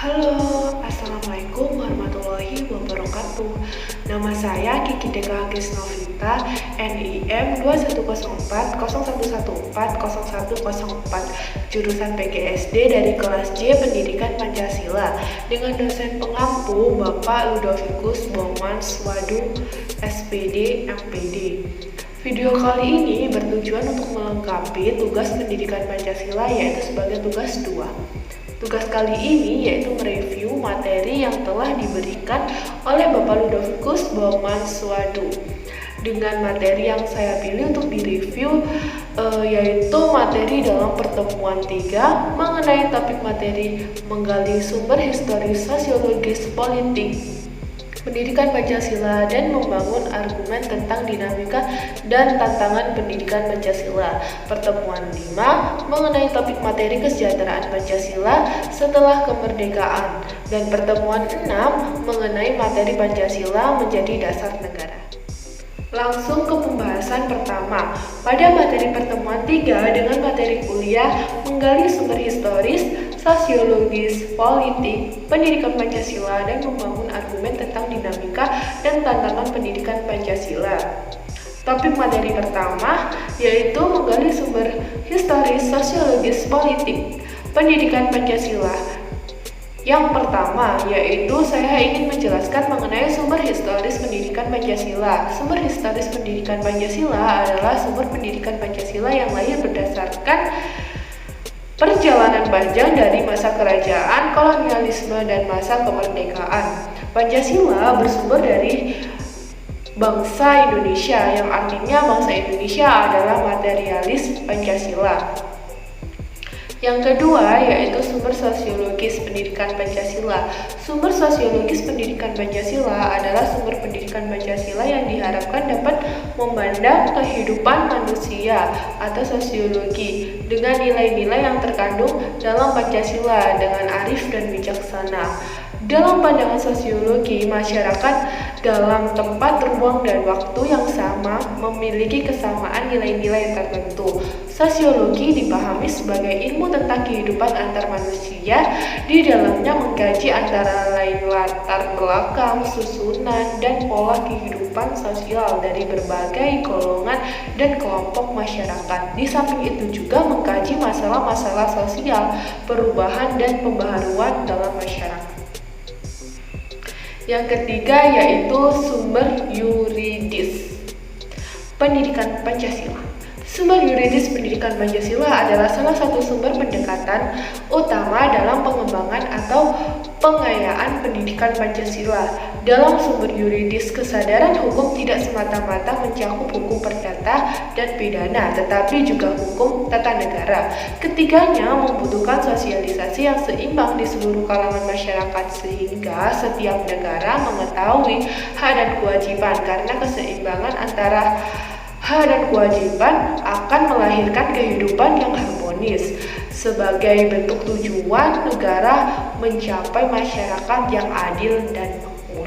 Halo, Assalamualaikum warahmatullahi wabarakatuh. Nama saya Kiki Deka Krisnovita, NIM 21440140104, jurusan PGSD dari kelas J Pendidikan Pancasila, dengan dosen pengampu Bapak Ludovikus Baumann Swadung, SPD, MPD. Video kali ini bertujuan untuk melengkapi tugas pendidikan Pancasila, yaitu sebagai tugas 2. Tugas kali ini yaitu mereview materi yang telah diberikan oleh Bapak Ludovikus Baumann Swadung. Dengan materi yang saya pilih untuk direview yaitu materi dalam pertemuan 3 mengenai topik materi menggali sumber historis sosiologis politik pendidikan Pancasila dan membangun argumen tentang dinamika dan tantangan pendidikan Pancasila. Pertemuan 5 mengenai topik materi kesejahteraan Pancasila setelah kemerdekaan, dan pertemuan 6 mengenai materi Pancasila menjadi dasar negara. Langsung ke pembahasan pertama. Pada materi pertemuan 3 dengan materi kuliah menggali sumber historis, sosiologis, politik, pendidikan Pancasila dan membangun argumen tentang dinamika dan tantangan pendidikan Pancasila. Topik materi pertama yaitu menggali sumber historis, sosiologis, politik, pendidikan Pancasila. Yang pertama yaitu saya ingin menjelaskan mengenai sumber historis pendidikan Pancasila. Sumber historis pendidikan Pancasila adalah sumber pendidikan Pancasila yang lahir berdasarkan perjalanan panjang dari masa kerajaan, kolonialisme, dan masa kemerdekaan. Pancasila bersumber dari bangsa Indonesia, yang artinya bangsa Indonesia adalah materialis Pancasila. Yang kedua yaitu sumber sosiologis pendidikan Pancasila. Sumber sosiologis pendidikan Pancasila adalah sumber pendidikan Pancasila yang diharapkan dapat memandang kehidupan manusia atau sosiologi dengan nilai-nilai yang terkandung dalam Pancasila dengan arif dan bijaksana. Dalam pandangan sosiologi, masyarakat dalam tempat, ruang, dan waktu yang sama memiliki kesamaan nilai-nilai tertentu. Sosiologi dipahami sebagai ilmu tentang kehidupan antar manusia. Di dalamnya mengkaji antara lain latar belakang, susunan, dan pola kehidupan sosial dari berbagai golongan dan kelompok masyarakat. Di samping itu juga mengkaji masalah-masalah sosial, perubahan, dan pembaharuan dalam masyarakat. Yang ketiga yaitu sumber yuridis pendidikan Pancasila. Sumber yuridis pendidikan Pancasila adalah salah satu sumber pendekatan utama dalam pengembangan atau pengayaan pendidikan Pancasila. Dalam sumber yuridis, kesadaran hukum tidak semata-mata mencakup hukum perdata dan pidana, tetapi juga hukum tata negara. Ketiganya membutuhkan sosialisasi yang seimbang di seluruh kalangan masyarakat sehingga setiap negara mengetahui hak dan kewajiban, karena keseimbangan antara hak dan kewajiban akan melahirkan kehidupan yang harmonis. Sebagai bentuk tujuan negara mencapai masyarakat yang adil dan makmur.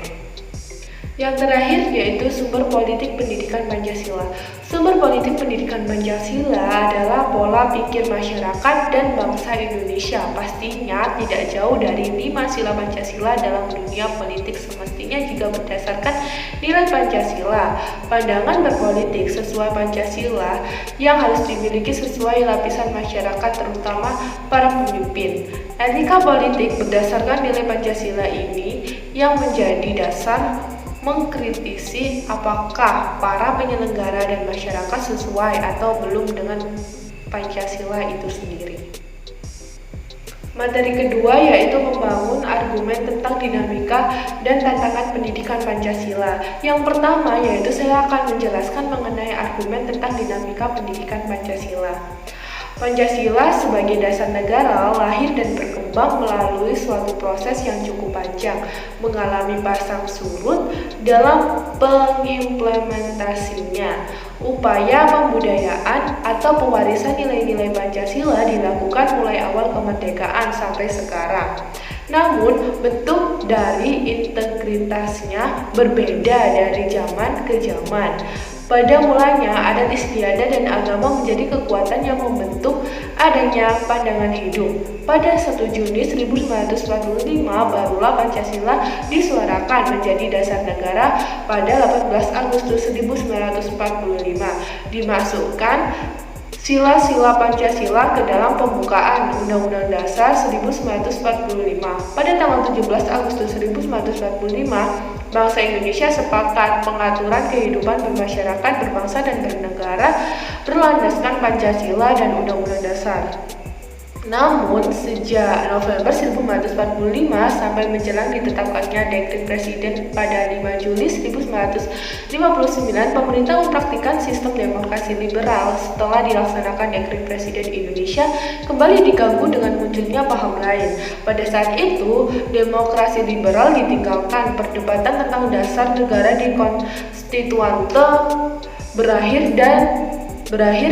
Yang terakhir yaitu sumber politik pendidikan Pancasila. Sumber politik pendidikan Pancasila adalah pola pikir masyarakat dan bangsa Indonesia. Pastinya tidak jauh dari 5 sila Pancasila dalam dunia politik, semestinya juga berdasarkan nilai Pancasila. Pandangan berpolitik sesuai Pancasila yang harus dimiliki sesuai lapisan masyarakat, terutama para pemimpin. Etika politik berdasarkan nilai Pancasila ini yang menjadi dasar mengkritisi apakah para penyelenggara dan masyarakat sesuai atau belum dengan Pancasila itu sendiri. Materi kedua yaitu membangun argumen tentang dinamika dan tantangan pendidikan Pancasila. Yang pertama yaitu saya akan menjelaskan mengenai argumen tentang dinamika pendidikan Pancasila. Pancasila sebagai dasar negara lahir dan berkembang melalui suatu proses yang cukup panjang, mengalami pasang surut dalam pengimplementasinya. Upaya pembudayaan atau pewarisan nilai-nilai Pancasila dilakukan mulai awal kemerdekaan sampai sekarang. Namun, bentuk dari integritasnya berbeda dari zaman ke zaman. Pada mulanya, adat istiadat dan agama menjadi kekuatan yang membentuk adanya pandangan hidup. Pada 1 Juni 1945, barulah Pancasila disuarakan menjadi dasar negara. Pada 18 Agustus 1945, dimasukkan sila-sila Pancasila ke dalam pembukaan Undang-Undang Dasar 1945. Pada tanggal 17 Agustus 1945, bangsa Indonesia sepakat pengaturan kehidupan bermasyarakat, berbangsa dan bernegara berlandaskan Pancasila dan Undang-Undang Dasar. Namun, sejak November 1945 sampai menjelang ditetapkannya Dekret Presiden pada 5 Juli 1959, pemerintah mempraktikkan sistem demokrasi liberal. Setelah dilaksanakan Dekret Presiden, Indonesia kembali diganggu dengan munculnya paham lain. Pada saat itu, demokrasi liberal ditinggalkan. Perdebatan tentang dasar negara di konstituante berakhir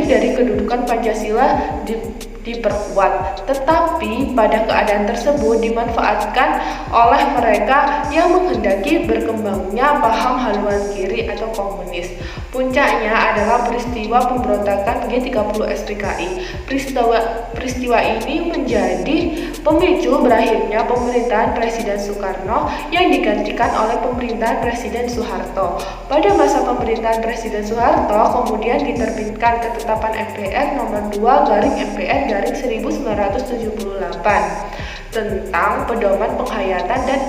dari kedudukan Pancasila diperkuat, tetapi pada keadaan tersebut dimanfaatkan oleh mereka yang menghendaki berkembangnya paham haluan kiri atau komunis. Puncaknya adalah peristiwa pemberontakan G30 SPKI. Peristiwa ini menjadi pemicu berakhirnya pemerintahan Presiden Soekarno yang digantikan oleh pemerintahan Presiden Soeharto. Pada masa pemerintahan Presiden Soeharto kemudian diterbitkan Ketetapan MPR Nomor 2/MPR/1978 tentang pedoman penghayatan dan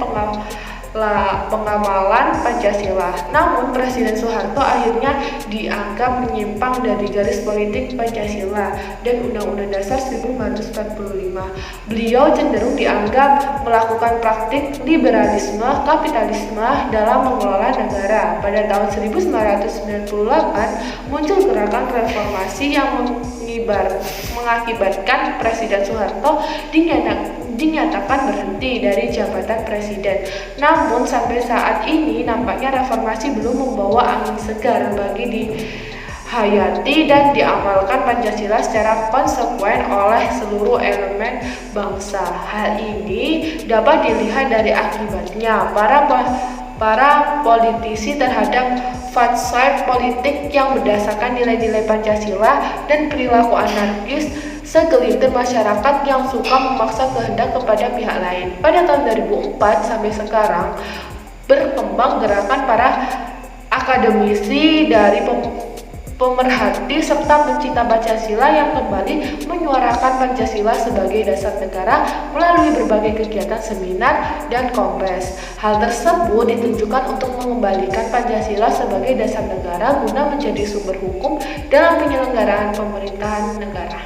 pengamalan Pancasila. Namun Presiden Soeharto akhirnya dianggap menyimpang dari garis politik Pancasila dan Undang-Undang Dasar 1945. Beliau cenderung dianggap melakukan praktik liberalisme kapitalisme dalam mengelola negara. Pada tahun 1998 muncul gerakan reformasi yang mengakibatkan Presiden Soeharto dinyatakan berhenti dari jabatan presiden. Namun sampai saat ini nampaknya reformasi belum membawa angin segar bagi dihayati dan diamalkan Pancasila secara konsekuen oleh seluruh elemen bangsa. Hal ini dapat dilihat dari akibatnya para politisi terhadap fatwa politik yang berdasarkan nilai-nilai Pancasila dan perilaku anarkis segelintir masyarakat yang suka memaksa kehendak kepada pihak lain. Pada tahun 2004 sampai sekarang berkembang gerakan para akademisi dari pemerhati serta pencinta Pancasila yang kembali menyuarakan Pancasila sebagai dasar negara melalui berbagai kegiatan seminar dan kongres. Hal tersebut ditujukan untuk mengembalikan Pancasila sebagai dasar negara guna menjadi sumber hukum dalam penyelenggaraan pemerintahan negara.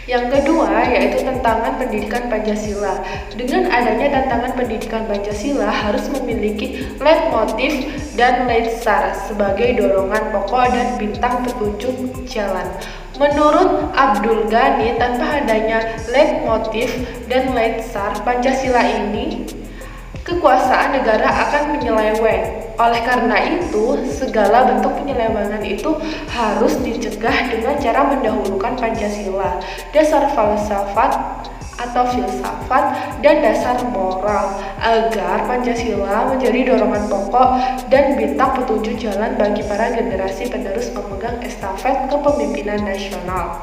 Yang kedua yaitu tantangan pendidikan Pancasila. Dengan adanya tantangan pendidikan Pancasila harus memiliki leitmotif dan leitsar sebagai dorongan pokok dan bintang petunjuk jalan. Menurut Abdul Ghani, tanpa adanya leitmotif dan leitsar Pancasila ini, kekuasaan negara akan menyeleweng. Oleh karena itu, segala bentuk penyelewengan itu harus dicegah dengan cara mendahulukan Pancasila, dasar falsafat atau filsafat, dan dasar moral, agar Pancasila menjadi dorongan pokok dan bintang petunjuk jalan bagi para generasi penerus memegang estafet kepemimpinan nasional.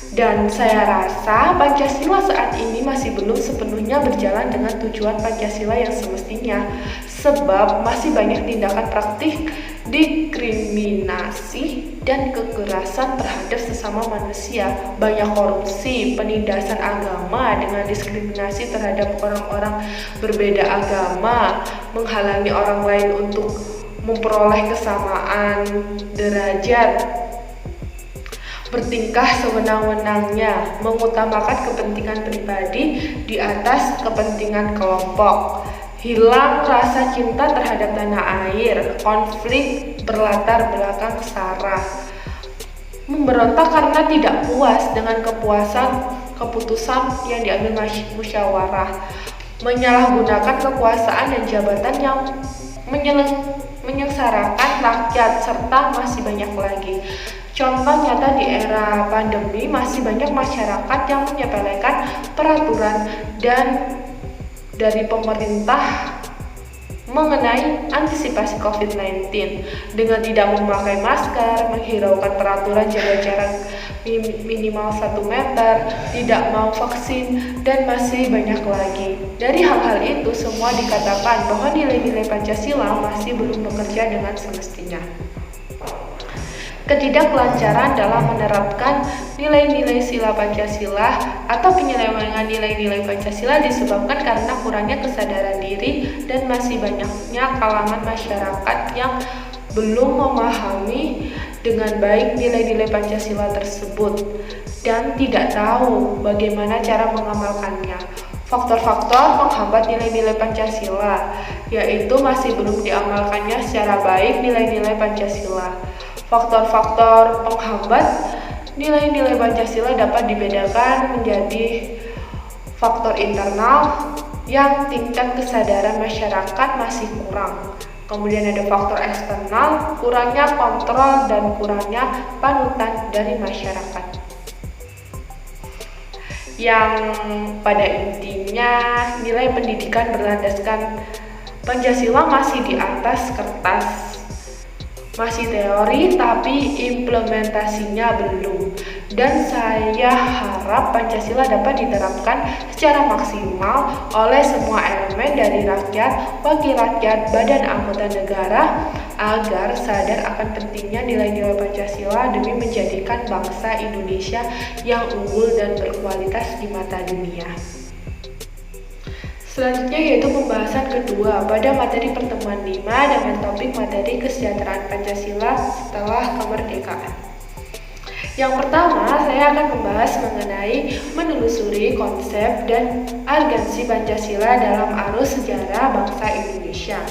Dan saya rasa Pancasila saat ini masih belum sepenuhnya berjalan dengan tujuan Pancasila yang semestinya, sebab masih banyak tindakan praktik diskriminasi dan kekerasan terhadap sesama manusia, banyak korupsi, penindasan agama dengan diskriminasi terhadap orang-orang berbeda agama, menghalangi orang lain untuk memperoleh kesamaan derajat, bertingkah sewenang-wenangnya, mengutamakan kepentingan pribadi di atas kepentingan kelompok, hilang rasa cinta terhadap tanah air, konflik berlatar belakang SARA, memberontak karena tidak puas dengan keputusan yang diambil musyawarah, menyalahgunakan kekuasaan dan jabatan yang menyengsarakan rakyat, serta masih banyak lagi. Contoh nyata di era pandemi masih banyak masyarakat yang menyepelekan peraturan dan dari pemerintah mengenai antisipasi COVID-19 dengan tidak memakai masker, menghiraukan peraturan jaga jarak minimal 1 meter, tidak mau vaksin, dan masih banyak lagi. Dari hal-hal itu semua dikatakan bahwa nilai-nilai Pancasila masih belum bekerja dengan semestinya. Ketidaklancaran dalam menerapkan nilai-nilai sila Pancasila atau penyelewengan nilai-nilai Pancasila disebabkan karena kurangnya kesadaran diri dan masih banyaknya kalangan masyarakat yang belum memahami dengan baik nilai-nilai Pancasila tersebut dan tidak tahu bagaimana cara mengamalkannya. Faktor-faktor penghambat nilai-nilai Pancasila yaitu masih belum diamalkannya secara baik nilai-nilai Pancasila. Faktor-faktor penghambat nilai-nilai Pancasila dapat dibedakan menjadi faktor internal yang tingkat kesadaran masyarakat masih kurang. Kemudian ada faktor eksternal, kurangnya kontrol dan kurangnya panutan dari masyarakat. Yang pada intinya nilai pendidikan berlandaskan Pancasila masih di atas kertas. Masih teori tapi implementasinya belum. Dan saya harap Pancasila dapat diterapkan secara maksimal oleh semua elemen dari rakyat, wakil rakyat, badan anggota negara agar sadar akan pentingnya nilai-nilai Pancasila demi menjadikan bangsa Indonesia yang unggul dan berkualitas di mata dunia. Selanjutnya yaitu pembahasan kedua pada materi pertemuan 5 dengan topik materi kesejahteraan Pancasila setelah kemerdekaan. Yang pertama, saya akan membahas mengenai menelusuri konsep dan agensi Pancasila dalam arus sejarah bangsa Indonesia.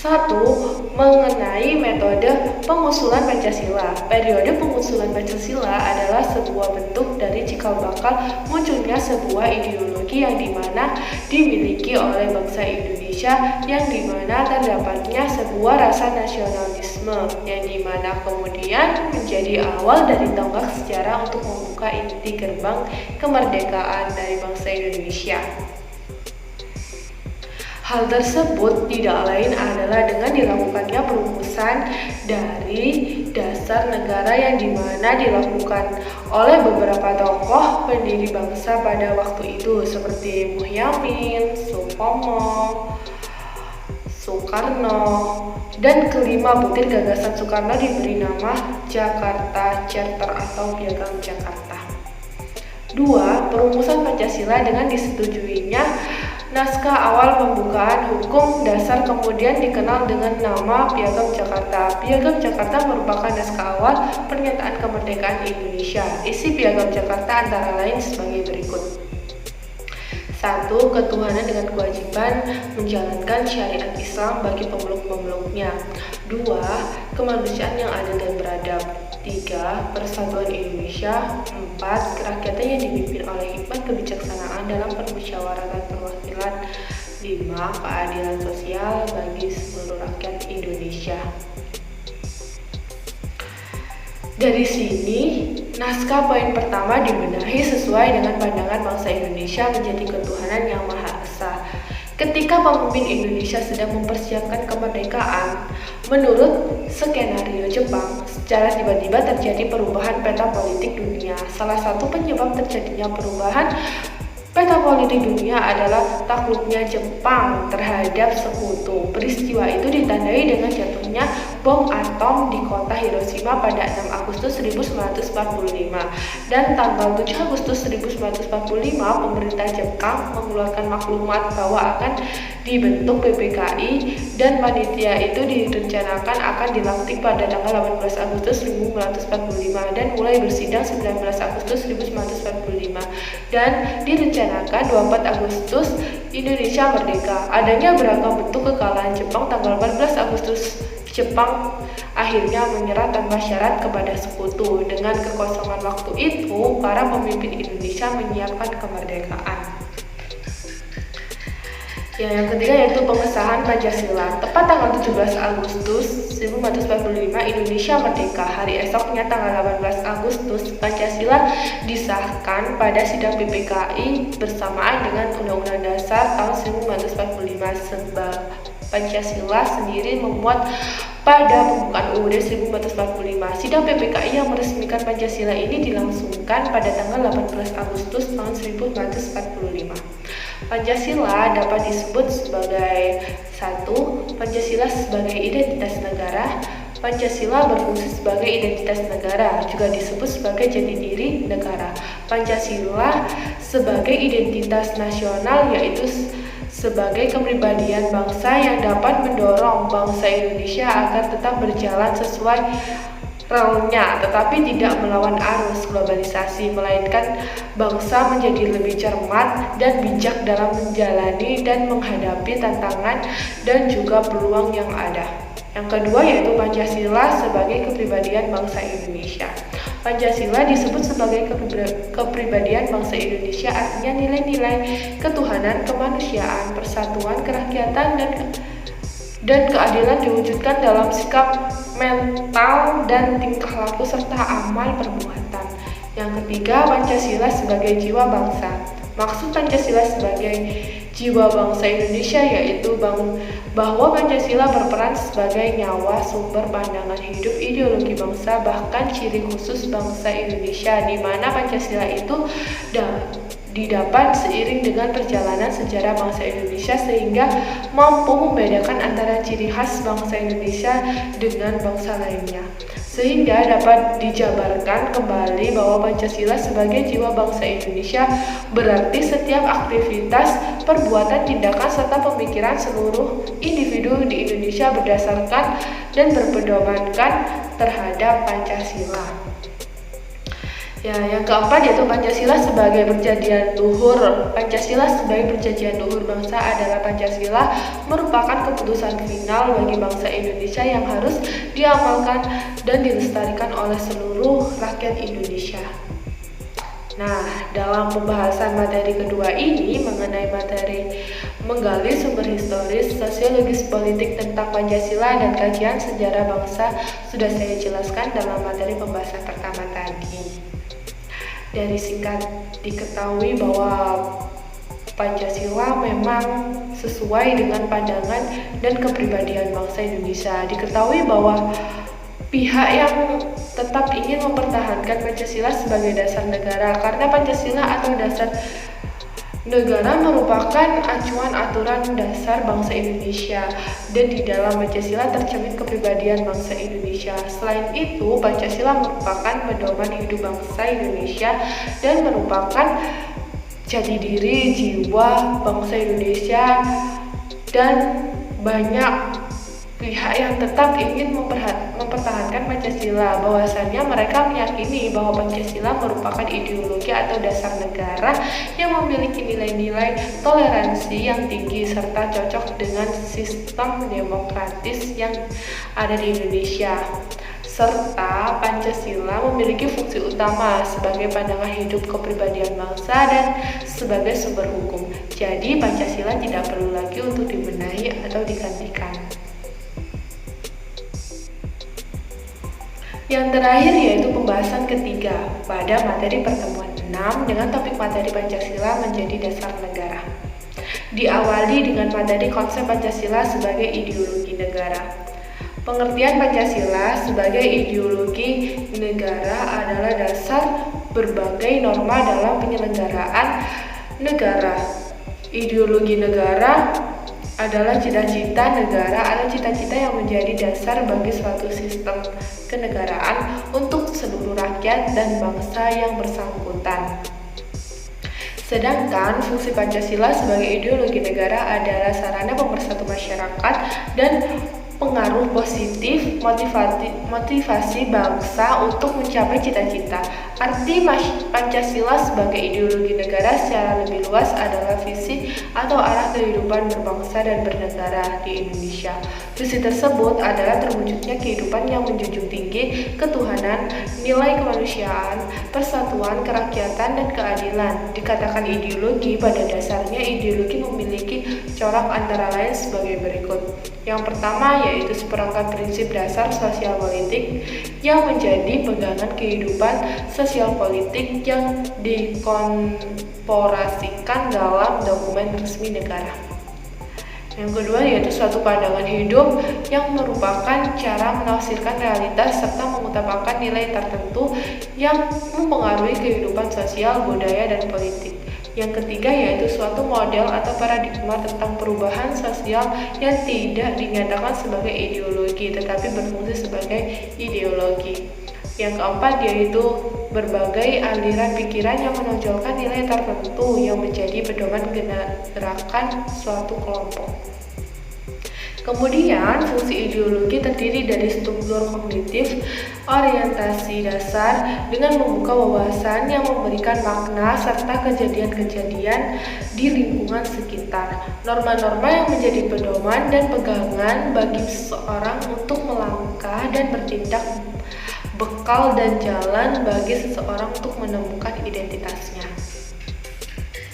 1. Mengenai metode pengusulan Pancasila. Periode pengusulan Pancasila adalah sebuah bentuk dari cikal bakal munculnya sebuah ideologi yang dimana dimiliki oleh bangsa Indonesia, yang dimana terdapatnya sebuah rasa nasionalisme, yang dimana kemudian menjadi awal dari tonggak sejarah untuk membuka inti gerbang kemerdekaan dari bangsa Indonesia. Hal tersebut tidak lain adalah dengan dilakukannya perumusan dari dasar negara yang dimana dilakukan oleh beberapa tokoh pendiri bangsa pada waktu itu seperti Muhyiddin, Supomo, Soekarno, dan kelima butir gagasan Soekarno diberi nama Jakarta Charter atau Piagam Jakarta. 2. Perumusan Pancasila dengan disetujuinya naskah awal pembukaan hukum dasar kemudian dikenal dengan nama Piagam Jakarta. Piagam Jakarta merupakan naskah awal pernyataan kemerdekaan Indonesia. Isi Piagam Jakarta antara lain sebagai berikut. 1. Ketuhanan dengan kewajiban menjalankan syariat Islam bagi pemeluk-pemeluknya. 2. Kemanusiaan yang adil dan beradab. 3. Persatuan Indonesia. 4. Kerakyatan yang dipimpin oleh hikmat kebijaksanaan dalam permusyawaratan perwakilan. 5. Keadilan sosial bagi seluruh rakyat Indonesia. Dari sini, naskah poin pertama dibenahi sesuai dengan pandangan bangsa Indonesia menjadi ketuhanan yang Maha Esa. Ketika pemimpin Indonesia sedang mempersiapkan kemerdekaan, menurut skenario Jepang, secara tiba-tiba terjadi perubahan peta politik dunia. Salah satu penyebab terjadinya perubahan peta politik dunia adalah takluknya Jepang terhadap sekutu. Peristiwa itu ditandai dengan jatuhnya bom atom di kota Hiroshima pada 6 Agustus 1945. Dan tanggal 7 Agustus 1945, pemerintah Jepang mengeluarkan maklumat bahwa akan dibentuk PPKI dan panitia itu direncanakan akan dilantik pada tanggal 18 Agustus 1945 dan mulai bersidang 19 Agustus 1945 dan direncanakan 24 Agustus Indonesia merdeka. Adanya beragam bentuk kekalahan Jepang. Tanggal 14 Agustus Jepang akhirnya menyerah tanpa syarat kepada sekutu. Dengan kekosongan waktu itu, para pemimpin Indonesia menyiapkan kemerdekaan. Yang ketiga yaitu pengesahan Pancasila. Tepat tanggal 17 Agustus 1945 Indonesia merdeka. Hari esoknya tanggal 18 Agustus Pancasila disahkan pada sidang PPKI bersamaan dengan Undang-Undang Dasar tahun 1945 Pancasila sendiri memuat pada pembukaan UUD 1445. Sidang PPKI yang meresmikan Pancasila ini dilangsungkan pada tanggal 18 Agustus tahun 1945. Pancasila dapat disebut sebagai 1. Pancasila sebagai identitas negara. Pancasila berfungsi sebagai identitas negara, juga disebut sebagai jati diri negara. Pancasila sebagai identitas nasional, yaitu sebagai kepribadian bangsa yang dapat mendorong bangsa Indonesia agar tetap berjalan sesuai relnya, tetapi tidak melawan arus globalisasi, melainkan bangsa menjadi lebih cermat dan bijak dalam menjalani dan menghadapi tantangan dan juga peluang yang ada. Yang kedua yaitu Pancasila sebagai kepribadian bangsa Indonesia. Pancasila disebut sebagai kepribadian bangsa Indonesia, artinya nilai-nilai ketuhanan, kemanusiaan, persatuan, kerakyatan, dan keadilan diwujudkan dalam sikap mental dan tingkah laku serta amal perbuatan. Yang ketiga, Pancasila sebagai jiwa bangsa. Maksud Pancasila sebagai jiwa bangsa Indonesia yaitu bahwa Pancasila berperan sebagai nyawa, sumber pandangan hidup, ideologi bangsa, bahkan ciri khusus bangsa Indonesia, di mana Pancasila itu didapat seiring dengan perjalanan sejarah bangsa Indonesia sehingga mampu membedakan antara ciri khas bangsa Indonesia dengan bangsa lainnya. Sehingga dapat dijabarkan kembali bahwa Pancasila sebagai jiwa bangsa Indonesia berarti setiap aktivitas, perbuatan, tindakan, serta pemikiran seluruh individu di Indonesia berdasarkan dan berpedomankan terhadap Pancasila. Ya, yang keempat yaitu Pancasila sebagai perjanjian luhur. Pancasila sebagai perjanjian luhur bangsa adalah Pancasila merupakan keputusan final bagi bangsa Indonesia yang harus diamalkan dan dilestarikan oleh seluruh rakyat Indonesia. Nah, dalam pembahasan materi kedua ini mengenai materi menggali sumber historis, sosiologis, politik tentang Pancasila dan kajian sejarah bangsa sudah saya jelaskan dalam materi pembahasan pertama tadi. Dari singkat diketahui bahwa Pancasila memang sesuai dengan pandangan dan kepribadian bangsa Indonesia. Diketahui bahwa pihak yang tetap ingin mempertahankan Pancasila sebagai dasar negara, karena Pancasila atau dasar negara merupakan acuan aturan dasar bangsa Indonesia, dan di dalam Pancasila tercermin kepribadian bangsa Indonesia. Selain itu, Pancasila merupakan pedoman hidup bangsa Indonesia dan merupakan jati diri jiwa bangsa Indonesia, dan banyak pihak yang tetap ingin mempertahankan Pancasila. Bahwasannya mereka meyakini bahwa Pancasila merupakan ideologi atau dasar negara yang memiliki nilai-nilai toleransi yang tinggi serta cocok dengan sistem demokratis yang ada di Indonesia. Serta Pancasila memiliki fungsi utama sebagai pandangan hidup kepribadian bangsa dan sebagai sumber hukum. Jadi Pancasila tidak perlu lagi untuk dibenahi atau digantikan. Yang terakhir yaitu pembahasan ketiga pada materi pertemuan 6 dengan topik materi Pancasila menjadi dasar negara. Diawali dengan materi konsep Pancasila sebagai ideologi negara. Pengertian Pancasila sebagai ideologi negara adalah dasar berbagai norma dalam penyelenggaraan negara. Ideologi negara adalah cita-cita negara atau cita-cita yang menjadi dasar bagi suatu sistem kenegaraan untuk seluruh rakyat dan bangsa yang bersangkutan. Sedangkan fungsi Pancasila sebagai ideologi negara adalah sarana pemersatu masyarakat dan pengaruh positif motivasi bangsa untuk mencapai cita-cita. Arti Pancasila sebagai ideologi negara secara lebih luas adalah visi atau arah kehidupan berbangsa dan bernegara di Indonesia. Visi tersebut adalah terwujudnya kehidupan yang menjunjung tinggi ketuhanan, nilai kemanusiaan, persatuan, kerakyatan, dan keadilan. Dikatakan ideologi, pada dasarnya ideologi memiliki corak antara lain sebagai berikut. Yang pertama yaitu seperangkat prinsip dasar sosial politik yang menjadi pegangan kehidupan sosial politik yang dikonformasikan dalam dokumen resmi negara. Yang kedua yaitu suatu pandangan hidup yang merupakan cara menafsirkan realitas serta mengutamakan nilai tertentu yang mempengaruhi kehidupan sosial, budaya, dan politik. Yang ketiga yaitu suatu model atau paradigma tentang perubahan sosial yang tidak dinyatakan sebagai ideologi tetapi berfungsi sebagai ideologi. Yang keempat yaitu berbagai aliran pikiran yang menonjolkan nilai tertentu yang menjadi pedoman gerakan suatu kelompok. Kemudian, fungsi ideologi terdiri dari struktur kognitif, orientasi dasar dengan membuka wawasan yang memberikan makna serta kejadian-kejadian di lingkungan sekitar. Norma-norma yang menjadi pedoman dan pegangan bagi seseorang untuk melangkah dan bertindak, bekal dan jalan bagi seseorang untuk menemukan identitasnya.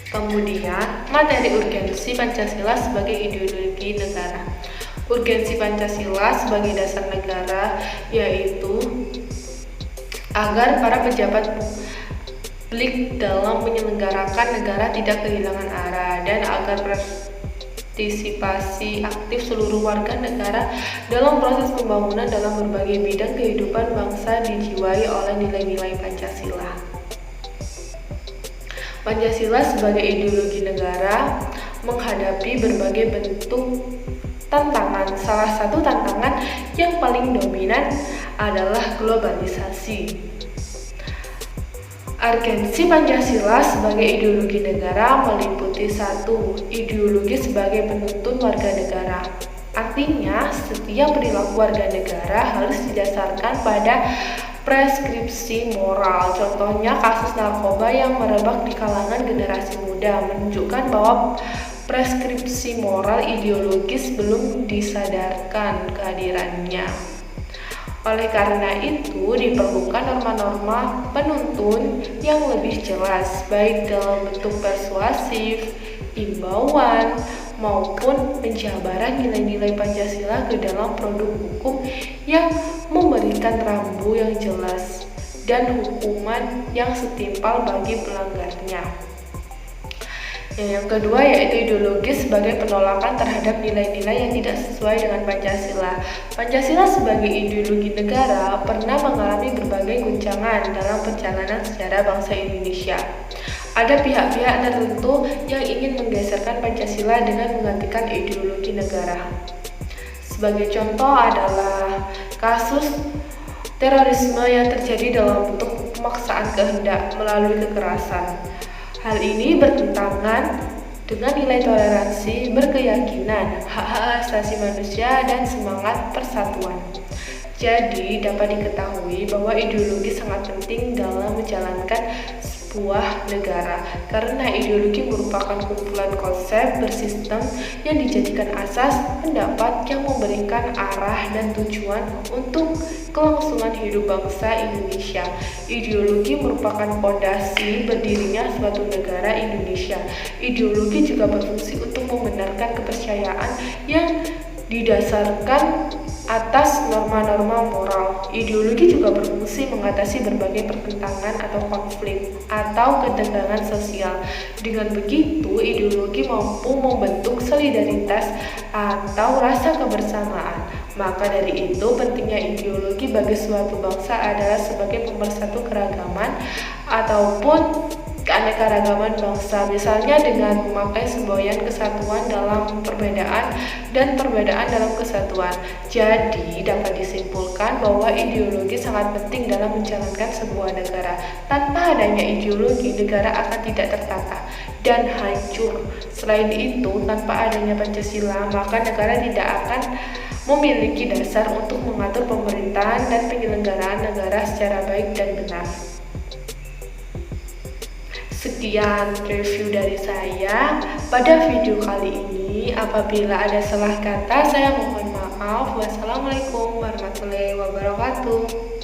Kemudian, materi urgensi Pancasila sebagai ideologi negara. Urgensi Pancasila sebagai dasar negara yaitu agar para pejabat publik dalam menyelenggarakan negara tidak kehilangan arah dan agar partisipasi aktif seluruh warga negara dalam proses pembangunan dalam berbagai bidang kehidupan bangsa dijiwai oleh nilai-nilai Pancasila. Pancasila sebagai ideologi negara menghadapi berbagai bentuk tantangan. Salah satu tantangan yang paling dominan adalah globalisasi. Urgensi Pancasila sebagai ideologi negara meliputi 1. Ideologi sebagai penuntun warga negara. Artinya, setiap perilaku warga negara harus didasarkan pada preskripsi moral. Contohnya kasus narkoba yang merebak di kalangan generasi muda menunjukkan bahwa preskripsi moral ideologis belum disadarkan kehadirannya. Oleh karena itu, diperlukan norma-norma penuntun yang lebih jelas, baik dalam bentuk persuasif, imbauan, maupun penjabaran nilai-nilai Pancasila ke dalam produk hukum yang memberikan rambu yang jelas dan hukuman yang setimpal bagi pelanggarnya. Yang kedua yaitu ideologis sebagai penolakan terhadap nilai-nilai yang tidak sesuai dengan Pancasila. Pancasila sebagai ideologi negara pernah mengalami berbagai guncangan dalam perjalanan sejarah bangsa Indonesia. Ada pihak-pihak tertentu yang ingin menggeserkan Pancasila dengan menggantikan ideologi negara. Sebagai contoh adalah kasus terorisme yang terjadi dalam bentuk pemaksaan kehendak melalui kekerasan. Hal ini bertentangan dengan nilai toleransi, berkeyakinan, hak-hak asasi manusia, dan semangat persatuan. Jadi, dapat diketahui bahwa ideologi sangat penting dalam menjalankan sebuah negara, karena ideologi merupakan kumpulan konsep bersistem yang dijadikan asas pendapat yang memberikan arah dan tujuan untuk kelangsungan hidup bangsa Indonesia. Ideologi merupakan fondasi berdirinya suatu negara Indonesia. Ideologi juga berfungsi untuk membenarkan kepercayaan yang didasarkan atas norma-norma moral. Ideologi juga berfungsi mengatasi berbagai pertentangan atau konflik atau ketegangan sosial. Dengan begitu, ideologi mampu membentuk solidaritas atau rasa kebersamaan. Maka dari itu, pentingnya ideologi bagi suatu bangsa adalah sebagai pemersatu keragaman ataupun keanekaragaman bangsa, misalnya dengan memakai semboyan kesatuan dalam perbedaan dan perbedaan dalam kesatuan. Jadi, dapat disimpulkan bahwa ideologi sangat penting dalam menjalankan sebuah negara. Tanpa adanya ideologi, negara akan tidak tertata dan hancur. Selain itu, tanpa adanya Pancasila, maka negara tidak akan memiliki dasar untuk mengatur pemerintahan dan penyelenggaraan negara secara baik dan benar. Sekian review dari saya pada video kali ini. Apabila ada salah kata, saya mohon maaf. Wassalamualaikum warahmatullahi wabarakatuh.